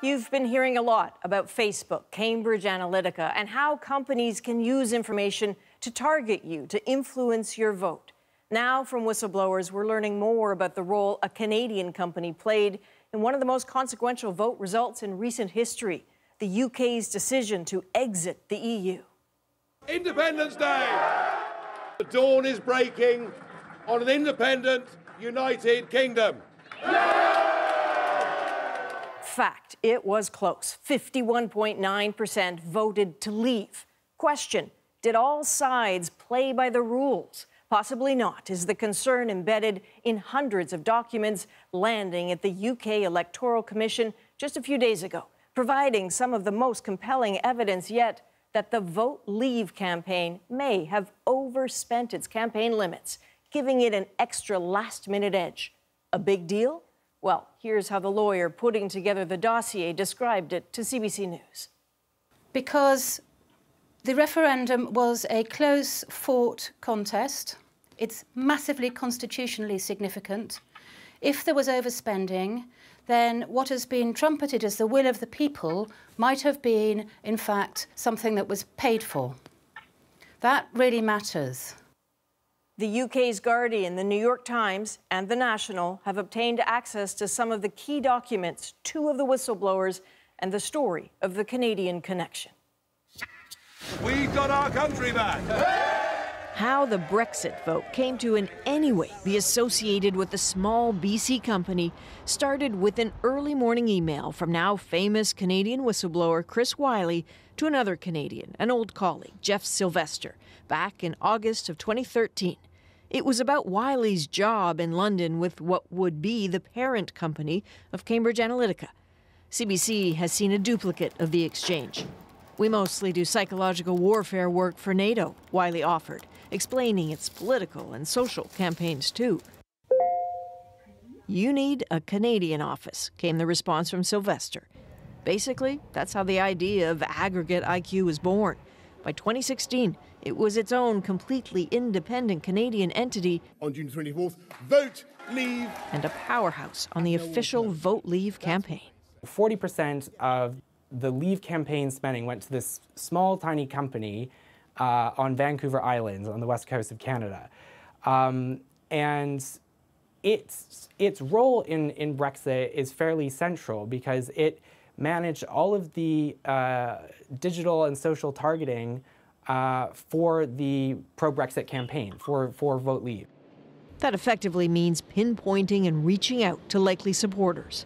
You've been hearing a lot about Facebook, Cambridge Analytica, and how companies can use information to target you, to influence your vote. Now, from whistleblowers, we're learning more about the role a Canadian company played in one of the most consequential vote results in recent history, the UK's decision to exit the EU. Independence Day! The dawn is breaking on an independent, united kingdom. Fact, it was close. 51.9% voted to leave. Question, did all sides play by the rules? Possibly not, is the concern embedded in hundreds of documents landing at the UK Electoral Commission just a few days ago, providing some of the most compelling evidence yet that the Vote Leave campaign may have overspent its campaign limits, giving it an extra last-minute edge. A big deal? Well, here's how the lawyer putting together the dossier described it to CBC News. Because the referendum was a close-fought contest. It's massively constitutionally significant. If there was overspending, then what has been trumpeted as the will of the people might have been, in fact, something that was paid for. That really matters. The UK's Guardian, the New York Times, and the National have obtained access to some of the key documents, two of the whistleblowers, and the story of the Canadian connection. We've got our country back! How the Brexit vote came to in any way be associated with the small BC company started with an early morning email from now famous Canadian whistleblower Chris Wylie to another Canadian, an old colleague, Jeff Sylvester, back in August of 2013. It was about Wylie's job in London with what would be the parent company of Cambridge Analytica. CBC has seen a duplicate of the exchange. We mostly do psychological warfare work for NATO, Wylie offered, explaining its political and social campaigns too. You need a Canadian office, came the response from Sylvester. Basically, that's how the idea of AggregateIQ was born. By 2016, it was its own completely independent Canadian entity. On June 24th, Vote Leave! And a powerhouse on the official Vote Leave campaign. 40% of the Leave campaign spending went to this small, tiny company on Vancouver Island on the west coast of Canada. And its role in Brexit is fairly central because it managed all of the digital and social targeting for the pro-Brexit campaign, for Vote Leave. That effectively means pinpointing and reaching out to likely supporters.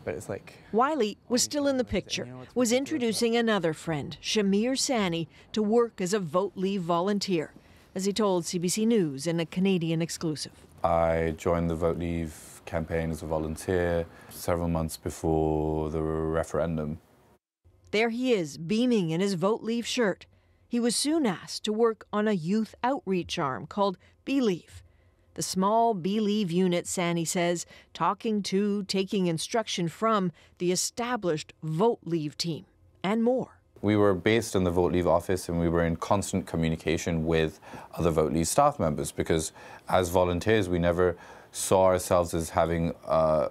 But it's like... Wylie was still in the picture, was introducing another friend, Shamir Sani, to work as a Vote Leave volunteer, as he told CBC News in a Canadian exclusive. I joined the Vote Leave campaign as a volunteer several months before the referendum. There he is, beaming in his Vote Leave shirt. He was soon asked to work on a youth outreach arm called Believe. The small Believe unit, Sani says, talking to, taking instruction from the established Vote Leave team, and more. We were based in the Vote Leave office and we were in constant communication with other Vote Leave staff members because as volunteers we never saw ourselves as having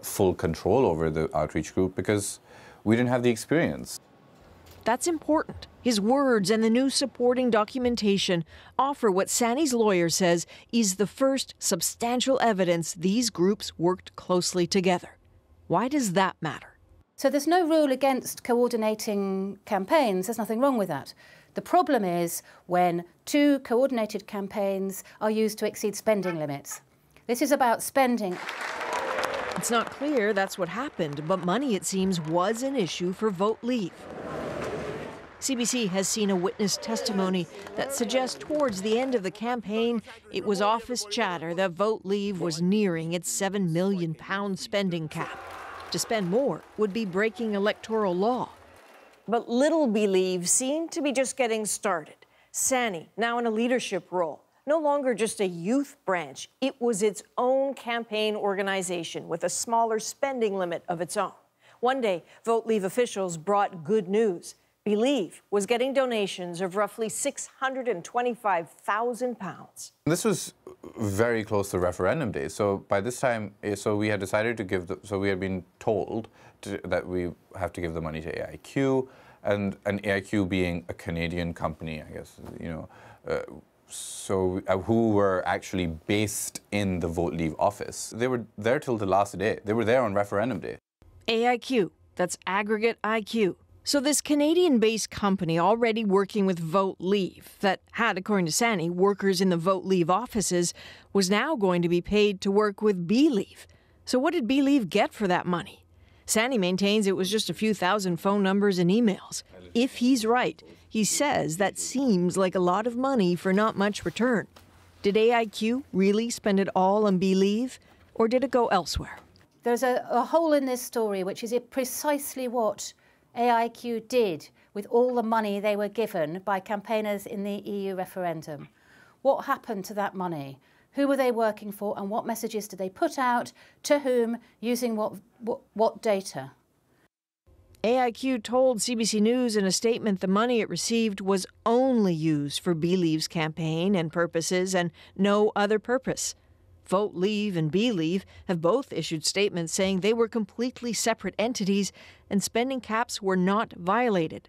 full control over the outreach group because we didn't have the experience. That's important. His words and the new supporting documentation offer what Sani's lawyer says is the first substantial evidence these groups worked closely together. Why does that matter? So there's no rule against coordinating campaigns. There's nothing wrong with that. The problem is when two coordinated campaigns are used to exceed spending limits. This is about spending. It's not clear that's what happened, but money, it seems, was an issue for Vote Leave. CBC has seen a witness testimony that suggests towards the end of the campaign, it was office chatter that Vote Leave was nearing its £7 million spending cap. To spend more would be breaking electoral law. But little Believe seemed to be just getting started. Sani, now in a leadership role, no longer just a youth branch, it was its own campaign organization with a smaller spending limit of its own. One day, Vote Leave officials brought good news. Believe was getting donations of roughly £625,000. This was very close to referendum day. So by this time, we had decided to give we had been told that we have to give the money to AIQ, and AIQ being a Canadian company, I guess, who were actually based in the Vote Leave office. They were there till the last day. They were there on referendum day. AIQ, that's AggregateIQ. So this Canadian-based company already working with Vote Leave that had, according to Sani, workers in the Vote Leave offices was now going to be paid to work with Believe. So what did Believe get for that money? Sani maintains it was just a few thousand phone numbers and emails. If he's right, he says that seems like a lot of money for not much return. Did AIQ really spend it all on Believe, or did it go elsewhere? There's a hole in this story, which is precisely what AIQ did with all the money they were given by campaigners in the EU referendum. What happened to that money? Who were they working for, and what messages did they put out, to whom, using what data? AIQ told CBC News in a statement the money it received was only used for Believe's campaign and purposes and no other purpose. Vote Leave and Believe have both issued statements saying they were completely separate entities and spending caps were not violated.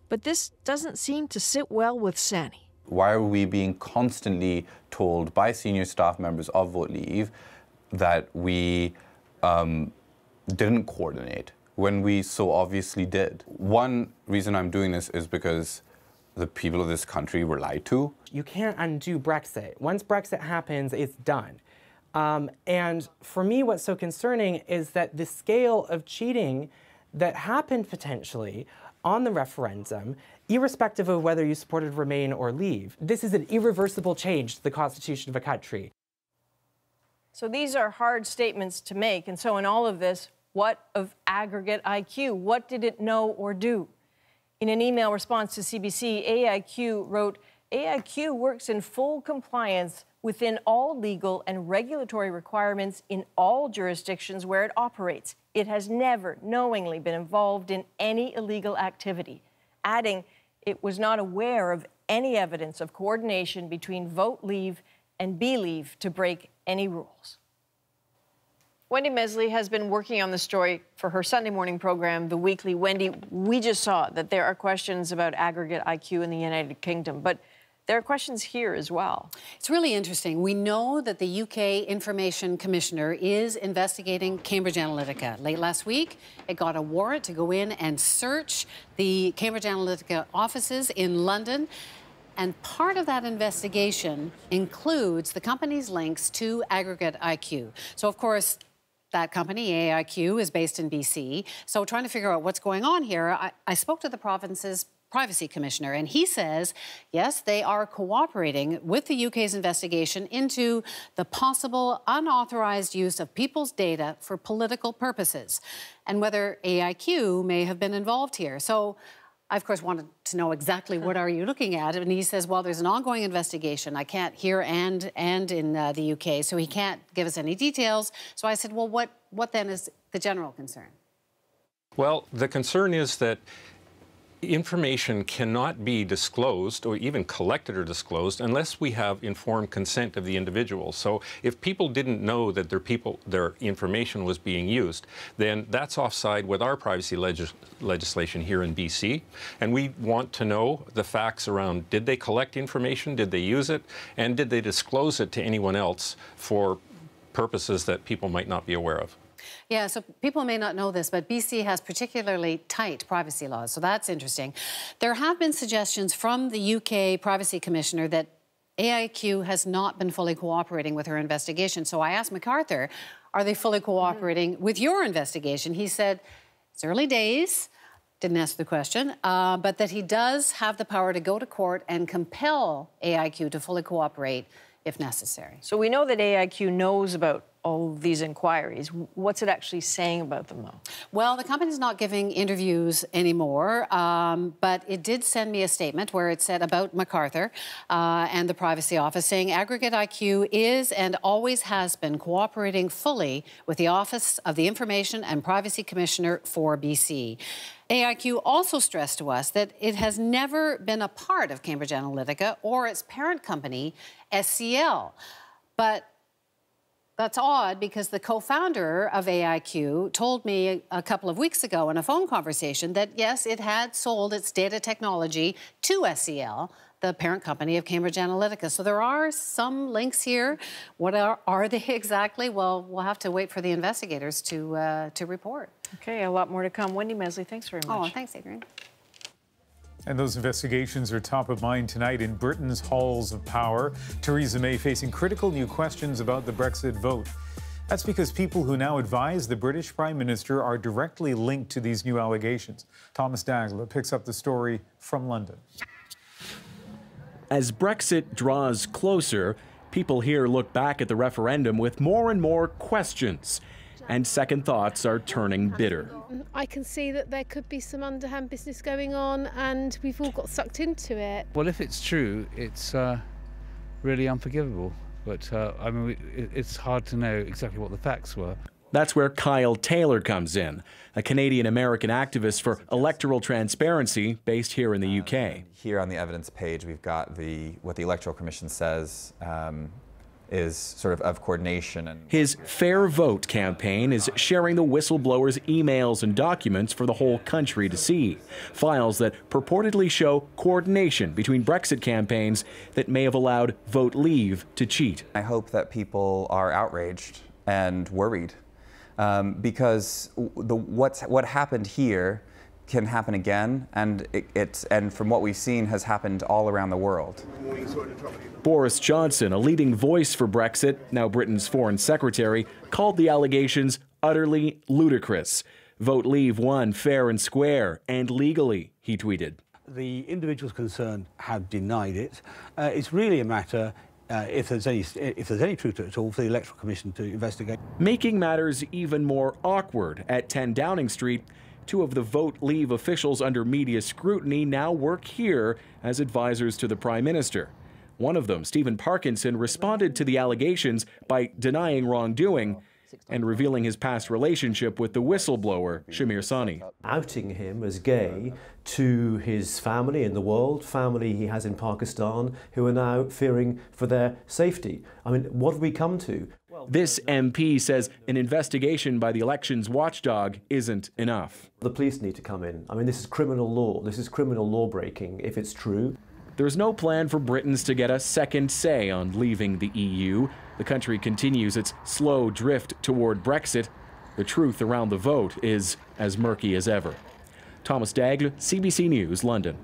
But this doesn't seem to sit well with Sani. Why are we being constantly told by senior staff members of Vote Leave that we didn't coordinate when we so obviously did? One reason I'm doing this is because the people of this country were lied to. You can't undo Brexit. Once Brexit happens, it's done. And for me, what's so concerning is that the scale of cheating that happened potentially on the referendum, irrespective of whether you supported Remain or Leave, this is an irreversible change to the constitution of a country. So these are hard statements to make. And so in all of this, what of AggregateIQ? What did it know or do? In an email response to CBC, AIQ wrote, AIQ works in full compliance within all legal and regulatory requirements in all jurisdictions where it operates. It has never knowingly been involved in any illegal activity, adding it was not aware of any evidence of coordination between Vote Leave and Believe to break any rules. Wendy Mesley has been working on the story for her Sunday morning program, The Weekly. Wendy, we just saw that there are questions about AggregateIQ in the United Kingdom, but there are questions here as well. It's really interesting. We know that the UK Information Commissioner is investigating Cambridge Analytica. Late last week, it got a warrant to go in and search the Cambridge Analytica offices in London. And part of that investigation includes the company's links to AggregateIQ. So, of course, that company, AIQ, is based in BC. So trying to figure out what's going on here, I spoke to the province's Privacy Commissioner, and he says, yes, they are cooperating with the UK's investigation into the possible unauthorized use of people's data for political purposes, and whether AIQ may have been involved here. So I, of course, wanted to know exactly what are you looking at, and he says, well, there's an ongoing investigation. I can't hear and in the UK, so he can't give us any details. So I said, well, what then is the general concern? Well, the concern is that information cannot be disclosed or even collected or disclosed unless we have informed consent of the individual. So if people didn't know that their information was being used, then that's offside with our privacy legislation here in BC. And we want to know the facts around, did they collect information, did they use it, and did they disclose it to anyone else for purposes that people might not be aware of? Yeah, so people may not know this, but BC has particularly tight privacy laws, so that's interesting. There have been suggestions from the UK Privacy Commissioner that AIQ has not been fully cooperating with her investigation. So I asked MacArthur, are they fully cooperating with your investigation? He said, it's early days, didn't ask the question, but that he does have the power to go to court and compel AIQ to fully cooperate if necessary. So we know that AIQ knows about all of these inquiries. What's it actually saying about them, though? Well, the company's not giving interviews anymore, but it did send me a statement where it said about MacArthur and the Privacy Office, saying AggregateIQ is and always has been cooperating fully with the Office of the Information and Privacy Commissioner for BC. AIQ also stressed to us that it has never been a part of Cambridge Analytica or its parent company, SCL. But that's odd because the co-founder of AIQ told me a couple of weeks ago in a phone conversation that, yes, it had sold its data technology to SCL, the parent company of Cambridge Analytica. So there are some links here. What are they exactly? Well, we'll have to wait for the investigators to report. Okay, a lot more to come. Wendy Mesley, thanks very much. Oh, thanks, Adrian. And those investigations are top of mind tonight in Britain's halls of power. Theresa May facing critical new questions about the Brexit vote. That's because people who now advise the British Prime Minister are directly linked to these new allegations. Thomas Dagler picks up the story from London. As Brexit draws closer, people here look back at the referendum with more and more questions. And second thoughts are turning bitter. I can see that there could be some underhand business going on, and we've all got sucked into it. Well, if it's true, it's really unforgivable. But I mean, it's hard to know exactly what the facts were. That's where Kyle Taylor comes in, a Canadian-American activist for electoral transparency based here in the UK. Here on the evidence page, we've got what the Electoral Commission says is sort of coordination. And his Fair Vote campaign is sharing the whistleblower's emails and documents for the whole country to see. Files that purportedly show coordination between Brexit campaigns that may have allowed Vote Leave to cheat. I hope that people are outraged and worried because what happened here can happen again, and and from what we've seen has happened all around the world. Boris Johnson, a leading voice for Brexit, now Britain's foreign secretary, called the allegations utterly ludicrous. Vote Leave won fair and square and legally, he tweeted. The individuals concerned have denied it. It's really a matter, if there's any truth to it at all, for the Electoral Commission to investigate. Making matters even more awkward, at 10 Downing Street, two of the Vote Leave officials under media scrutiny now work here as advisors to the Prime Minister. One of them, Stephen Parkinson, responded to the allegations by denying wrongdoing and revealing his past relationship with the whistleblower, Shamir Sani. Outing him as gay to his family in the world, family he has in Pakistan, who are now fearing for their safety. I mean, what have we come to? This MP says an investigation by the elections watchdog isn't enough. The police need to come in. I mean, this is criminal law. This is criminal law breaking, if it's true. There's no plan for Britons to get a second say on leaving the EU. The country continues its slow drift toward Brexit. The truth around the vote is as murky as ever. Thomas Daigle, CBC News, London.